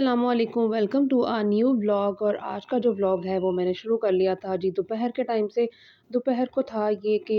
अस्सलामुअलैकुम, welcome to a new blog. और आज का जो ब्लॉग है वो मैंने शुरू कर लिया था जी दोपहर के टाइम से। दोपहर को था ये कि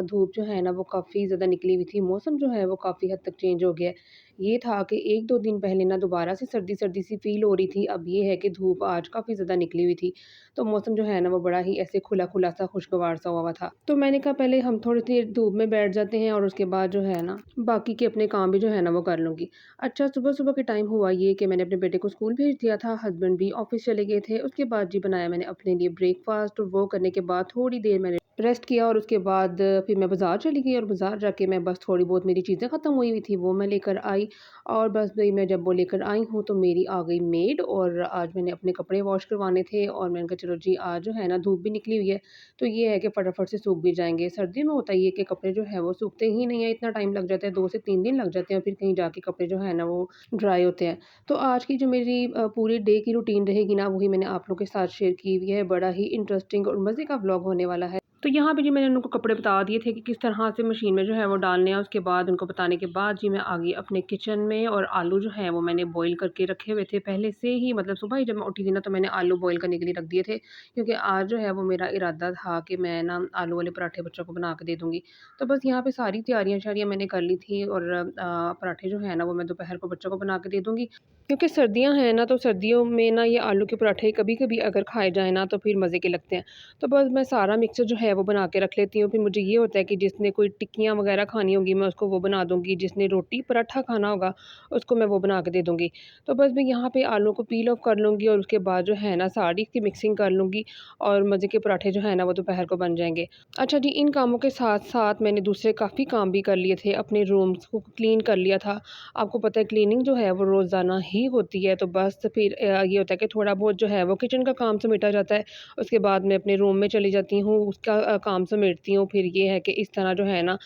धूप जो है ना वो काफ़ी ज़्यादा निकली हुई थी, मौसम जो है वो काफ़ी हद तक चेंज हो गया है। ये था कि 1-2 दिन पहले ना दोबारा से सर्दी-सर्दी सी फ़ील हो रही थी, अब ये है कि धूप आज काफ़ी ज़्यादा निकली हुई थी। तो मौसम जो है ना वो बड़ा ही ऐसे खुला-खुला सा खुशगवार सा हुआ था। तो मैंने कहा पहले हम थोड़ी देर धूप में बैठ जाते हैं और उसके बाद जो है ना बाकी के अपने काम भी जो है ना वो कर लूँगी। अच्छा, सुबह-सुबह के टाइम हुआ ये कि मैंने अपने बेटे को स्कूल भेज दिया था, हस्बैंड भी ऑफ़िस चले गए थे। उसके बाद जी बनाया मैंने अपने लिए ब्रेकफ़ास्ट, और वो करने के बाद थोड़ी देर मैंने रेस्ट किया और उसके बाद फिर मैं बाज़ार चली गई और बाज़ार जाके मैं बस थोड़ी बहुत मेरी चीज़ें ख़त्म हुई हुई थी, वो मैं लेकर आई। और बस भई मैं जब वो लेकर आई हूँ तो मेरी आ गई मेड, और आज मैंने अपने कपड़े वॉश करवाने थे और मैंने कहा चलो जी आज जो है ना धूप भी निकली हुई है, तो ये है कि फटाफट से सूख भी जाएँगे। सर्दियों में होता ये है कि कपड़े जो है वो सूखते ही नहीं है, इतना टाइम लग जाता है, 2 से 3 दिन लग जाते हैं, फिर कहीं जाके कपड़े जो है ना वो ड्राई होते हैं। तो आज की जो मेरी पूरी डे की रूटीन रहेगी ना वही मैंने आप लोगों के साथ शेयर की हुई है। बड़ा ही इंटरेस्टिंग और मज़े का व्लॉग होने वाला है। तो यहाँ पे जी मैंने उनको कपड़े बता दिए थे कि किस तरह से मशीन में जो है वो डालने हैं। उसके बाद उनको बताने के बाद जी मैं आ गई अपने किचन में, और आलू जो हैं वो मैंने बॉईल करके रखे हुए थे पहले से ही, मतलब सुबह ही जब मैं उठी थी ना तो मैंने आलू बॉईल करने के लिए रख दिए थे, क्योंकि आज जो है वो मेरा इरादा था कि मैं ना आलू वाले पराठे बच्चों को बना के दे दूँगी। तो बस यहाँ पे सारी तैयारियाँ शारियाँ मैंने कर ली थी, और पराठे जो है ना वो मैं दोपहर को बच्चों को बना के दे दूँगी। क्योंकि सर्दियाँ हैं ना, तो सर्दियों में ना ये आलू के पराठे कभी-कभी अगर खाए जाएँ ना तो फिर मज़े के लगते हैं। तो बस मैं सारा मिक्सचर जो है वो बना के रख लेती हूँ। फिर मुझे ये होता है कि जिसने कोई टिक्कियाँ वग़ैरह खानी होंगी मैं उसको वो बना दूँगी, जिसने रोटी पराठा खाना होगा उसको मैं वो बना के दे दूँगी। तो बस मैं यहाँ पे आलू को पील ऑफ कर लूँगी और उसके बाद जो है ना सारी इसकी मिक्सिंग कर लूँगी, और मज़े के पराठे जो है ना वो दोपहर को बन जाएँगे। अच्छा जी, इन कामों के साथ-साथ मैंने दूसरे काफ़ी काम भी कर लिए थे, अपने रूम्स को क्लीन कर लिया था। आपको पता है क्लीनिंग जो है वो रोज़ाना ही होती है, तो बस फिर ये होता है कि थोड़ा बहुत जो है वो किचन का काम समेटा जाता है। उसके बाद मैं अपने रूम में चली जाती हूँ, उसका काम समेटती हूँ। फिर ये है कि इस तरह जो है ना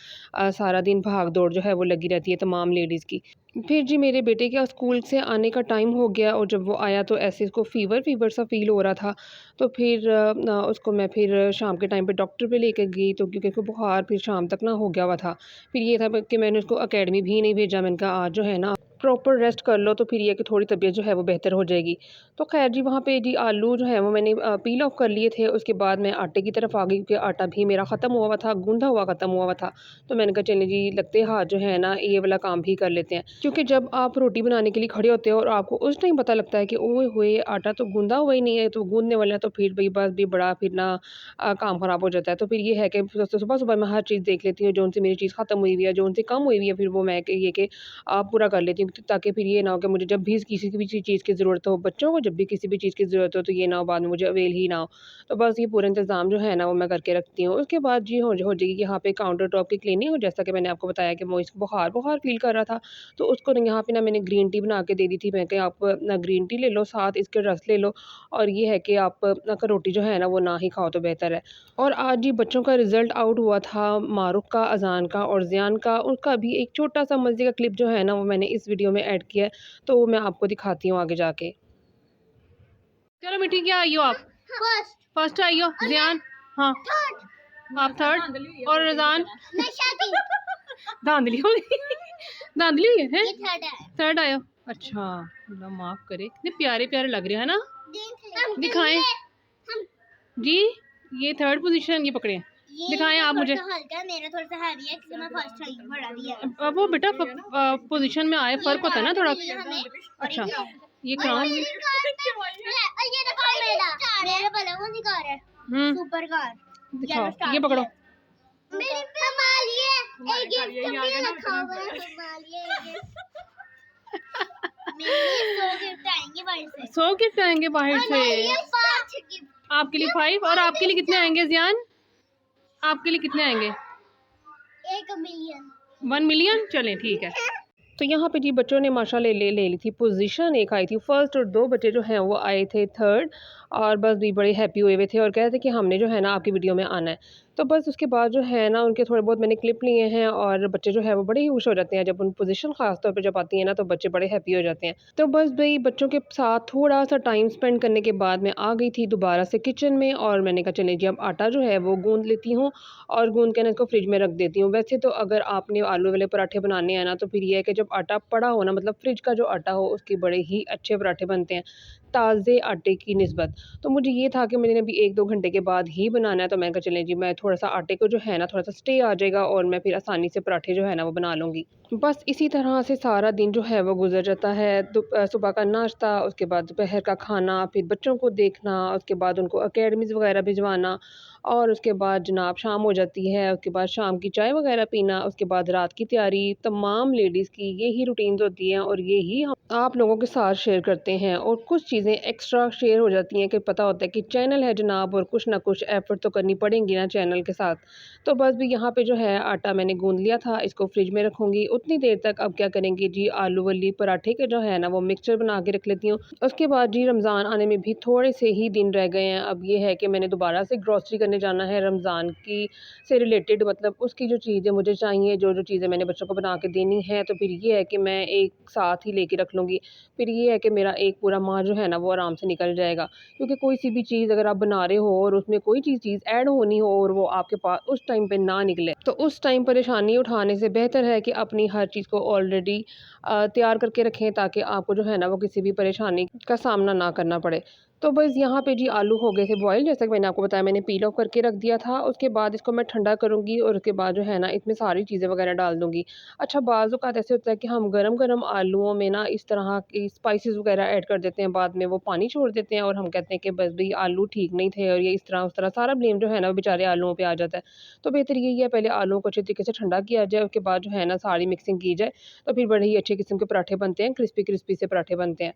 सारा दिन भाग-दौड़ जो है वो लगी रहती है तमाम लेडीज़ की। फिर जी मेरे बेटे का स्कूल से आने का टाइम हो गया, और जब वो आया तो ऐसे इसको फ़ीवर सा फ़ील हो रहा था। तो फिर उसको मैं फिर शाम के टाइम पे डॉक्टर पे लेके गई, तो क्योंकि उसको बुखार फिर शाम तक ना हो गया हुआ था। फिर ये था कि मैंने उसको अकेडमी भी नहीं भेजा, मैंने कहा आज जो है ना प्रॉपर रेस्ट कर लो, तो फिर ये है कि थोड़ी तबीयत जो है वो बेहतर हो जाएगी। तो ख़ैर जी वहाँ पे जी आलू जो है वो मैंने पील ऑफ कर लिए थे। उसके बाद मैं आटे की तरफ आ गई, क्योंकि आटा भी मेरा ख़त्म हुआ हुआ था, गूँधा हुआ ख़त्म हुआ हुआ था। तो मैंने कहा चलें जी लगते हाथ जो है ना ये वाला काम भी कर लेते हैं। क्योंकि जब आप रोटी बनाने के लिए खड़े होते हो और आपको उस टाइम पता लगता है कि ओए होए आटा तो गूँधा हुआ ही नहीं है, तो गूँधने वाला है, तो फिर भई बस भी बड़ा फिर ना काम ख़राब हो जाता है। तो फिर ये है कि सुबह-सुबह मैं हर चीज़ देख लेती हूँ, जो-सी मेरी चीज़ ख़त्म हुई हुई है, जो-सी कम हुई हुई है, फिर वो मैं कि ये कि पूरा कर लेती हूँ, ताकि फिर ये ना हो कि मुझे जब भी किसी की भी चीज़ की ज़रूरत हो, बच्चों को जब भी किसी भी चीज़ की ज़रूरत हो, तो ये ना हो बाद में मुझे अवेल ही ना हो। तो बस ये पूरा इंतज़ाम जो है ना वो मैं करके रखती हूँ। उसके बाद जी हो जाएगी यहाँ पे काउंटर टॉप की क्लीनिंग, और जैसा कि मैंने आपको बताया कि वो इसको बुखार फ़ील कर रहा था, तो उसको ना यहाँ पे ना मैंने ग्रीन टी बना के दे दी थी। मैं कहा आप ना ग्रीन टी ले लो, साथ इसके रस ले लो, और ये है कि आप ना रोटी जो है ना वो ना ही खाओ तो बेहतर है। और आज जी बच्चों का रिज़ल्ट आउट हुआ था, मारूफ़ का, अज़ान का और ज़ियान का। उसका भी एक छोटा-सा मज़े का क्लिप जो है ना वो मैंने इस वीडियो में ऐड किया है, तो वो मैं आपको दिखाती हूँ आगे जाके। चलो बेटी क्या आई हो आप? फर्स्ट। फर्स्ट आई हो। ज़ियान? हाँ। थर्ड। आप थर्ड? और रज़ान? धांधली हो गई। धांधली हुई है? थर्ड आए हो। अच्छा, अल्लाह माफ़ करे। कितने प्यारे-प्यारे लग रहे हैं ना? दिखाएं। जी, ये थर्ड पोजीशन ये पकड़े। दिखाएं आप मुझे। मेरा थोड़ा सा हैवी है क्योंकि मैं फर्स्ट आई हूं, बड़ा भी है। वो बेटा पोजीशन में आए फर्क होता है ना थोड़ा। अच्छा, ये क्राउन ये देखो मेरा वाला कौन सी कार है? Super car. दिखाओ, ये पकड़ो। मेरी संभालिए, एक गिफ्ट भी रखा हुआ है, संभालिए। मेरे 100 गिफ्ट आएंगे बाहर से। 100 गिफ्ट आएंगे बाहर से? आपके लिए 5, और आपके लिए कितने आएंगे ज़ियान? आपके लिए कितने आएंगे? 1 मिलियन। 1 मिलियन? चलें ठीक है। तो यहाँ पे जी बच्चों ने माशाल्लाह ले ली थी पोजीशन। एक आई थी फर्स्ट, और 2 बच्चे जो हैं वो आए थे थर्ड, और बस भी बड़े हैप्पी हुए थे और कह रहे थे कि हमने जो है ना आपकी वीडियो में आना है। तो बस उसके बाद जो है ना उनके थोड़े बहुत मैंने क्लिप लिए हैं और बच्चे जो है वो बड़े ही खुश हो जाते हैं जब उन पोज़ीशन ख़ास तौर पे जब आती है ना तो बच्चे बड़े हैप्पी हो जाते हैं। तो बस भई बच्चों के साथ थोड़ा-सा टाइम स्पेंड करने के बाद मैं आ गई थी दोबारा से किचन में और मैंने कहा चलिए जी अब आटा जो है वो गूँध लेती हूँ और गूँध के ना इसको फ्रिज में रख देती हूँ। वैसे तो अगर आपने आलू वाले पराठे बनाने हैं ना तो फिर ये है कि जब आटा पड़ा हो ना मतलब फ्रिज का जो आटा हो उसके बड़े ही अच्छे पराठे बनते हैं, ताज़े आटे की निस्बत। तो मुझे ये था कि मैंने अभी 1-2 घंटे के बाद ही बनाना है तो मैंने कहा चलें जी मैं थोड़ा-सा आटे को जो है ना थोड़ा-सा स्टे आ जाएगा और मैं फिर आसानी से पराठे जो है ना वो बना लूँगी। बस इसी तरह से सारा दिन जो है वो गुज़र जाता है। सुबह का नाश्ता, उसके बाद दोपहर का खाना, फिर बच्चों को देखना, उसके बाद उनको अकेडमीज़ वग़ैरह भिजवाना और उसके बाद जनाब शाम हो जाती है, उसके बाद शाम की चाय वग़ैरह पीना, उसके बाद रात की तैयारी, तमाम लेडीज़ की यही रूटीन्स होती हैं और यही हम आप लोगों के साथ शेयर करते हैं और कुछ चीज़ें एक्स्ट्रा शेयर हो जाती हैं कि पता होता है कि चैनल है जनाब और कुछ ना कुछ एफ़र्ट तो करनी पड़ेंगी ना चैनल के साथ। तो बस भी यहाँ पे जो है आटा मैंने गूँध लिया था, इसको फ्रिज में रखूँगी। उतनी देर तक अब क्या करेंगे जी आलू वाली पराठे के जो है ना वो मिक्सचर बना के रख लेती हूँ। उसके बाद जी रमज़ान आने में भी थोड़े से ही दिन रह गए हैं। अब ये है कि मैंने दोबारा से ग्रॉसरी करने जाना है रमज़ान की से रिलेटेड मतलब उसकी जो चीज़ें मुझे चाहिए, जो-जो चीज़ें मैंने बच्चों को बना के देनी है, तो फिर ये है कि मैं एक साथ ही लेके रख लूँगी। फिर ये है कि मेरा एक पूरा माह जो है ना वो आराम से निकल जाएगा। क्योंकि कोई सी भी चीज़ अगर आप बना रहे हो और उसमें कोई चीज़ ऐड होनी हो और वो आपके पास उस टाइम पे ना निकले, तो उस टाइम परेशानी उठाने से बेहतर है कि अपनी हर चीज़ को ऑलरेडी तैयार करके रखें ताकि आपको जो है ना वो किसी भी परेशानी का सामना ना करना पड़े। तो बस यहाँ पे जी आलू हो गए थे बॉयल जैसा कि मैंने आपको बताया मैंने पील ऑफ करके रख दिया था। उसके बाद इसको मैं ठंडा करूँगी और उसके बाद जो है ना इसमें सारी चीज़ें वगैरह डाल दूँगी। अच्छा बाज़ औक़ात ऐसे होता है कि हम गरम-गरम आलूओं में ना इस तरह की स्पाइसेस वगैरह ऐड कर देते हैं, बाद में वो पानी छोड़ देते हैं और हम कहते हैं कि बस भई आलू ठीक नहीं थे और ये इस तरह उस तरह सारा ब्लेम जो है ना वो बेचारे आलूओं पे आ जाता है। तो बेहतर यही है पहले आलूओं को अच्छे तरीके से ठंडा किया जाए, उसके बाद जो है ना सारी मिक्सिंग की जाए, तो फिर बड़े ही अच्छे किस्म के पराठे बनते हैं, क्रिस्पी-क्रिस्पी से पराठे बनते हैं।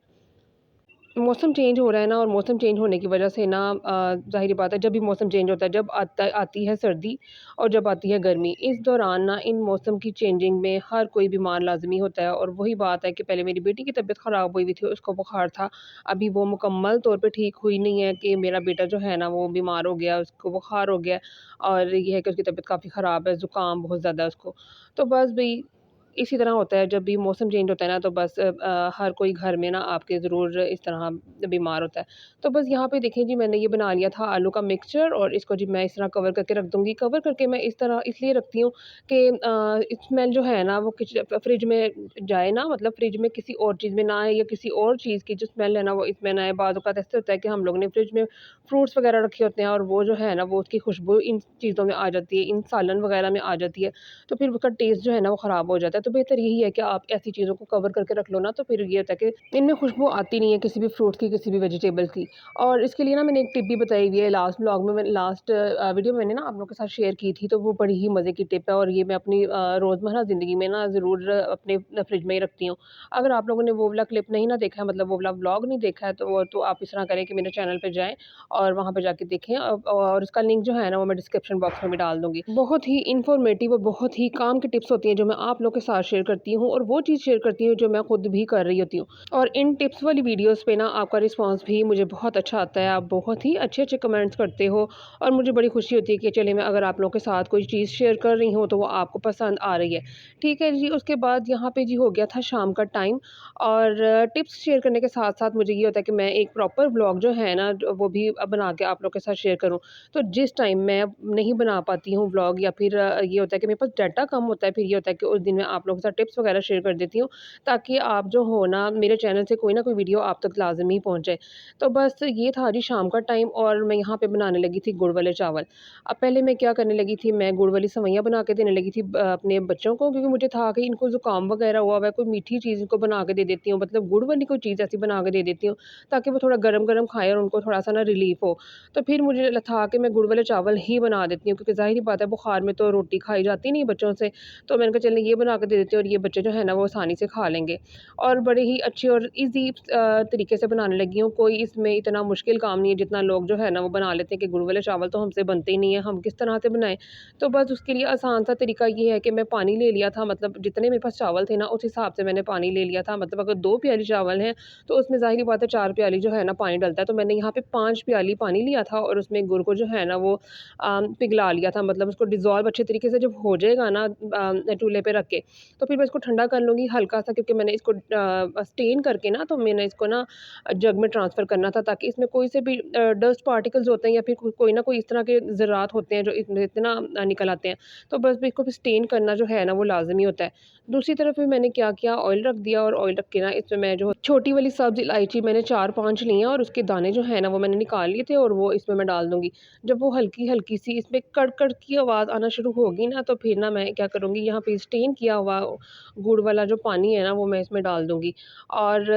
मौसम चेंज हो रहा है ना और मौसम चेंज होने की वजह से ना ज़ाहिर-सी बात है जब भी मौसम चेंज होता है, जब आती है सर्दी और जब आती है गर्मी, इस दौरान ना इन मौसम की चेंजिंग में हर कोई बीमार लाज़मी होता है और वही बात है कि पहले मेरी बेटी की तबीयत ख़राब हुई हुई थी, उसको बुखार था। अभी वो मुकम्मल तौर पे ठीक हुई नहीं है कि मेरा बेटा जो है ना वो बीमार हो गया, उसको बुखार हो गया और ये है कि उसकी तबीयत काफ़ी ख़राब है, ज़ुकाम बहुत ज़्यादा है उसको। तो बस भई इसी तरह होता है जब भी मौसम चेंज होता है ना तो बस हर कोई घर में ना आपके ज़रूर इस तरह बीमार होता है। तो बस यहाँ पे देखिए जी मैंने ये बना लिया था आलू का मिक्सचर और इसको जी मैं इस तरह कवर करके रख दूँगी। कवर करके मैं इस तरह इसलिए रखती हूँ कि स्मेल जो है ना वो फ्रिज में जाए ना मतलब फ्रिज में किसी और चीज़ में ना आए या किसी और चीज़ की जो स्मेल है ना वो इसमें ना आए। बाज़ औक़ात ऐसे होता है कि हम लोग ने फ्रिज में फ्रूट्स वग़ैरह रखे होते हैं और वो जो है ना वो उसकी खुशबू इन चीज़ों में आ जाती है, इन सालन वग़ैरह में आ जाती है। तो फिर उसका टेस्ट जो है ना वो ख़राब हो जाता है। तो बेहतर यही है कि आप ऐसी चीज़ों को कवर करके रख लो ना तो फिर ये होता है कि इनमें खुशबू आती नहीं है किसी भी फ्रूट की, किसी भी वेजिटेबल की। और इसके लिए ना मैंने एक टिप भी बताई हुई है लास्ट व्लॉग में मैंने लास्ट वीडियो में मैंने ना आप लोगों के साथ शेयर की थी, तो वो बड़ी ही मज़े की टिप है और ये मैं अपनी रोज़मर्रा ज़िंदगी में ना ज़रूर अपने फ्रिज में ही रखती हूँ। अगर आप लोगों ने वो वाला क्लिप नहीं ना देखा है मतलब वो वाला व्लॉग नहीं देखा है तो आप इस तरह करें कि मेरे चैनल पे जाएँ और वहाँ पे जाके देखें और उसका लिंक जो है ना वो मैं डिस्क्रिप्शन बॉक्स में भी डाल दूँगी। बहुत ही इन्फॉर्मेटिव और बहुत ही काम की टिप्स होती हैं जो मैं आप लोग के साथ शेयर करती हूँ और वो चीज़ शेयर करती हूँ जो मैं खुद भी कर रही होती हूँ। और इन टिप्स वाली वीडियोज़ पे ना आपका रिस्पॉन्स भी मुझे बहुत अच्छा आता है। आप बहुत ही अच्छे-अच्छे कमेंट्स करते हो और मुझे बड़ी खुशी होती है कि चलिए मैं अगर आप लोगों के साथ कोई चीज़ शेयर कर रही हूँ तो वो आपको पसंद आ रही है। ठीक है जी, उसके बाद यहाँ पे जी हो गया था शाम का टाइम और टिप्स शेयर करने के साथ-साथ मुझे ये होता है कि मैं एक प्रॉपर व्लॉग जो है ना वो भी बना के आप लोग के साथ शेयर करूँ। तो जिस टाइम मैं नहीं बना पाती हूँ व्लॉग या फिर ये होता है कि मेरे पास डाटा कम होता है, फिर ये होता है कि उस दिन मैं आप लोगों के साथ टिप्स वगैरह शेयर कर देती हूँ, ताकि आप जो हो ना मेरे चैनल से कोई ना कोई वीडियो आप तक लाज़मी पहुँच जाए। तो बस ये था जी शाम का टाइम और मैं यहाँ पे बनाने लगी थी गुड़ वाले चावल। अब पहले मैं क्या करने लगी थी, मैं गुड़ वाली सेवइयाँ बना के देने लगी थी अपने बच्चों को क्योंकि मुझे था कि इनको ज़ुकाम वगैरह हुआ हुआ है, कोई मीठी चीज़ इनको बना के दे देती हूँ, मतलब गुड़ वाली कोई चीज़ ऐसी बना के दे देती हूँ, ताकि वो थोड़ा गरम-गरम खाएँ और उनको थोड़ा-सा ना रिलीफ़ हो। तो फिर मुझे था कि मैं गुड़ वाले चावल ही बना देती हूँ क्योंकि ज़ाहिर-सी बात है बुखार में तो रोटी खाई जाती नहीं बच्चों से। तो मैंने कहा चलिए ये बना के दे देते हैं और ये बच्चे जो है ना वो आसानी से खा लेंगे। और बड़े ही अच्छे और ईज़ी तरीके से बनाने लगी हूँ। कोई इसमें इतना मुश्किल काम नहीं है जितना लोग जो है ना वो बना लेते हैं कि गुड़ वाले चावल तो हमसे बनते ही नहीं है, हम किस तरह से बनाएँ? तो बस उसके लिए आसान सा तरीका ये है कि मैं पानी ले लिया था, मतलब जितने मेरे पास चावल थे ना उस हिसाब से मैंने पानी ले लिया था। मतलब अगर 2 प्याली चावल हैं तो उसमें ज़ाहिर-सी बात है 4 प्याली जो है ना पानी डलता है। तो मैंने यहाँ पे 5 प्याली पानी लिया था और उसमें गुड़ को जो है ना वो पिघला लिया था, मतलब उसको डिज़ोल्व अच्छे तरीके से जब हो जाएगा ना चूल्हे पे रख के, तो फिर मैं इसको ठंडा कर लूँगी हल्का-सा, क्योंकि मैंने इसको स्टेन करके ना तो मैंने इसको ना जग में ट्रांसफ़र करना था, ताकि इसमें कोई से भी डस्ट पार्टिकल्स होते हैं या फिर कोई ना कोई इस तरह के ज़रात होते हैं जो इतना निकल आते हैं। तो बस इसको स्टेन करना जो है ना वो लाज़मी होता है। दूसरी तरफ भी मैंने क्या किया, ऑयल रख दिया और ऑयल रख के ना इसमें मैं जो छोटी वाली सब्ज़ इलायची मैंने 4-5 ली हैं और उसके दाने जो हैं ना वो मैंने निकाल लिए थे और वो इसमें मैं डाल दूँगी। जब वो हल्की-हल्की सी इसमें कड़-कड़ की आवाज़ आना शुरू होगी ना, तो फिर ना मैं क्या करूँगी, यहाँ पे स्टेन किया हुआ गुड़ वाला जो पानी है ना वो मैं इसमें डाल दूँगी। और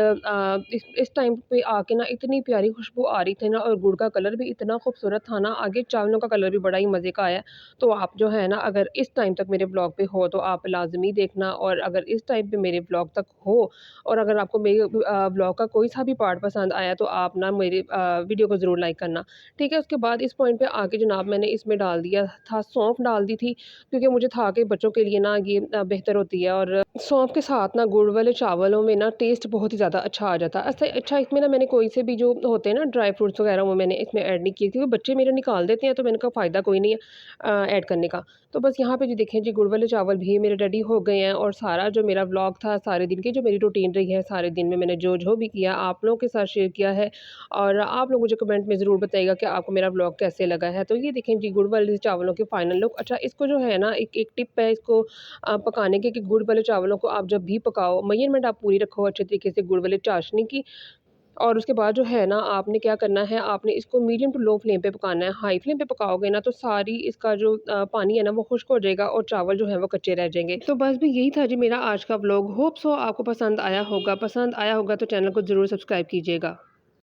इस टाइम पे आके ना इतनी प्यारी खुशबू आ रही थी ना, और गुड़ का कलर भी इतना खूबसूरत था ना, आगे चावलों का कलर भी बड़ा ही मज़े का आया। तो आप जो है ना अगर इस टाइम तक मेरे ब्लॉग पे हो तो आप लाज़मी देखना, और अगर इस टाइम पे मेरे ब्लॉग तक हो और अगर आपको मेरे ब्लॉग का कोई सा भी पार्ट पसंद आया तो आप ना मेरे वीडियो को ज़रूर लाइक करना। ठीक है, उसके बाद इस पॉइंट पे आके जनाब मैंने इसमें डाल दिया था सौंफ, डाल दी थी, क्योंकि मुझे था कि बच्चों के लिए ना ये बेहतर होती है, और सौंफ के साथ ना गुड़ वाले चावलों में ना टेस्ट बहुत ही ज़्यादा अच्छा आ जाता है। अच्छा इसमें ना मैंने कोई से भी जो होते हैं ना ड्राई फ्रूट्स वगैरह वो मैंने इसमें ऐड नहीं किए, क्योंकि बच्चे मेरे निकाल देते हैं, तो मैंने कहा फ़ायदा कोई नहीं है ऐड करने का। तो बस यहाँ पे जी देखें जी, गुड़ वाले चावल भी मेरे रेडी हो गए हैं, और सारा जो मेरा व्लॉग था, सारे दिन की जो मेरी रूटीन रही है, सारे दिन में मैंने जो भी किया आप लोगों के साथ शेयर किया है, और आप लोग मुझे कमेंट में ज़रूर बताइएगा कि आपको मेरा व्लॉग कैसे लगा है। तो ये देखें जी, गुड़ वाले चावलों के फाइनल लुक। अच्छा, इसको जो है ना एक टिप है इसको पकाने की, कि गुड़ वाले चावलों को आप जब भी पकाओ, मेजरमेंट आप पूरी रखो अच्छे तरीके से गुड़ वाले चाशनी की, और उसके बाद जो है ना आपने क्या करना है, आपने इसको मीडियम टू लो फ्लेम पे पकाना है। हाई फ्लेम पे पकाओगे ना तो सारी इसका जो पानी है ना वो खुश्क हो जाएगा और चावल जो है वो कच्चे रह जाएँगे। तो बस भी यही था जी मेरा आज का व्लॉग। होप सो आपको पसंद आया होगा। पसंद आया होगा तो चैनल को ज़रूर सब्सक्राइब कीजिएगा।